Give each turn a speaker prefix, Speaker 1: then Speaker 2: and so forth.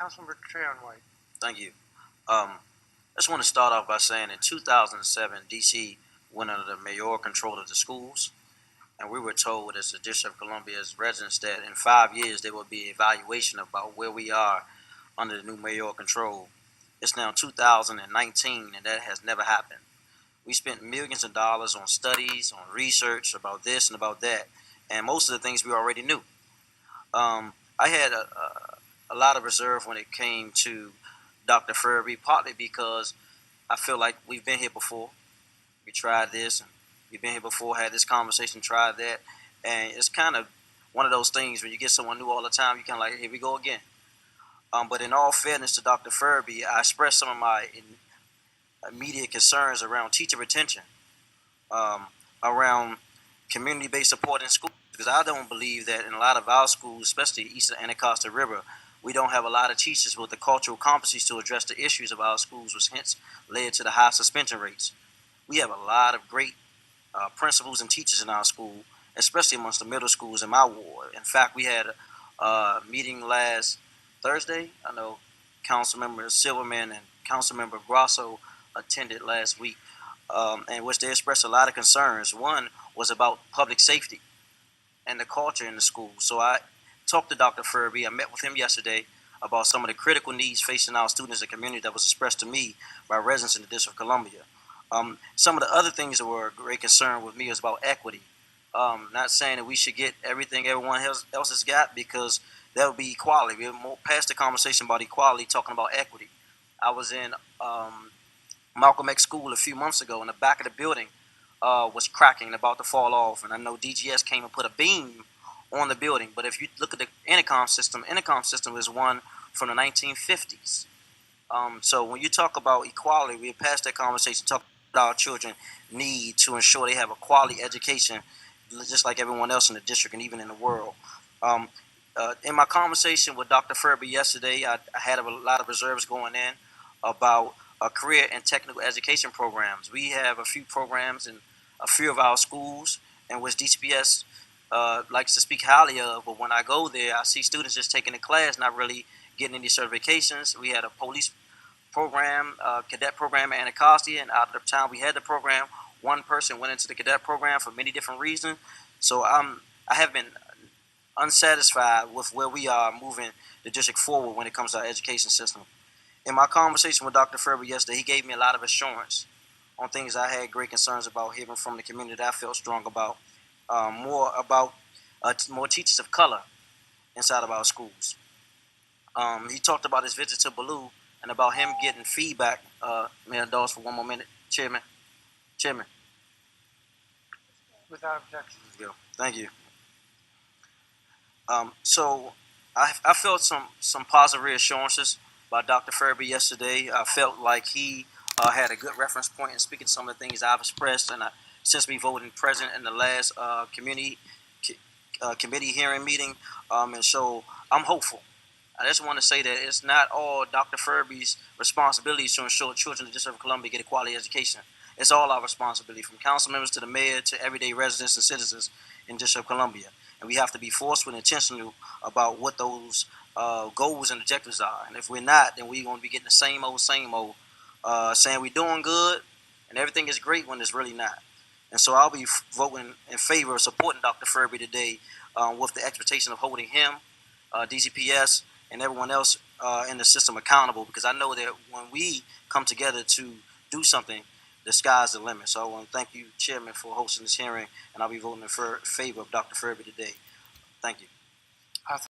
Speaker 1: Councilmember Trayon.
Speaker 2: Thank you. I just want to start off by saying in 2007, D.C. went under the mayoral control of the schools, and we were told as the District of Columbia's residents that in 5 years there will be an evaluation about where we are under the new mayoral control. It's now 2019, and that has never happened. We spent millions of dollars on studies, on research about this and about that, and most of the things we already knew. I had a lot of reserve when it came to Dr. Ferebee, partly because I feel like we've been here before. We tried this, and we've been here before, had this conversation, tried that, and it's kind of one of those things when you get someone new all the time, you kind of like, here we go again. But in all fairness to Dr. Ferebee, I expressed some of my immediate concerns around teacher retention, around community-based support in schools, because I don't believe that in a lot of our schools, especially east of the Anacostia River, we don't have a lot of teachers with the cultural competencies to address the issues of our schools, which hence led to the high suspension rates. We have a lot of great principals and teachers in our school, especially amongst the middle schools in my ward. In fact, we had a meeting last Thursday. I know Councilmember Silverman and Councilmember Grosso attended last week, in which they expressed a lot of concerns. One was about public safety and the culture in the school. So I talked to Dr. Ferebee. I met with him yesterday about some of the critical needs facing our students and community that was expressed to me by residents in the District of Columbia. Some of the other things that were a great concern with me was about equity. Not saying that we should get everything everyone else has got, because that would be equality. We're more past the conversation about equality, talking about equity. I was in Malcolm X School a few months ago, and the back of the building was cracking and about to fall off. And I know DGS came and put a beam on the building. But if you look at the intercom system is one from the 1950s. So when you talk about equality, we're past that conversation, talking about our children need to ensure they have a quality education, just like everyone else in the district and even in the world. In my conversation with Dr. Ferebee yesterday, I had a lot of reserves going in about career and technical education programs. We have a few programs in a few of our schools in which DCPS likes to speak highly of, but when I go there, I see students just taking the class, not really getting any certifications. We had a police program, cadet program at Anacostia, and out of the time we had the program, one person went into the cadet program for many different reasons. So I have been unsatisfied with where we are moving the district forward when it comes to our education system. In my conversation with Dr. Ferebee yesterday, he gave me a lot of assurance on things I had great concerns about, hearing from the community that I felt strong about, more about more teachers of color inside of our schools. He talked about his visit to Ballou and about him getting feedback. May I indulge for one more minute, Chairman?
Speaker 1: Without objection.
Speaker 2: Thank you. So I felt some positive reassurances by Dr. Ferebee yesterday. I felt like he had a good reference point in speaking to some of the things I've expressed, and since we voted present in the last committee hearing meeting, and so I'm hopeful. I just want to say that it's not all Dr. Ferebee's responsibility to ensure children in the District of Columbia get a quality education. It's all our responsibility, from council members to the mayor to everyday residents and citizens in the District of Columbia. And we have to be forceful and intentional about what those goals and objectives are. And if we're not, then we're going to be getting the same old, saying we're doing good and everything is great when it's really not. And so I'll be voting in favor of supporting Dr. Ferebee today, with the expectation of holding him, DCPS, and everyone else in the system accountable, because I know that when we come together to do something, the sky's the limit. So I want to thank you, Chairman, for hosting this hearing, and I'll be voting in favor of Dr. Ferebee today. Thank you.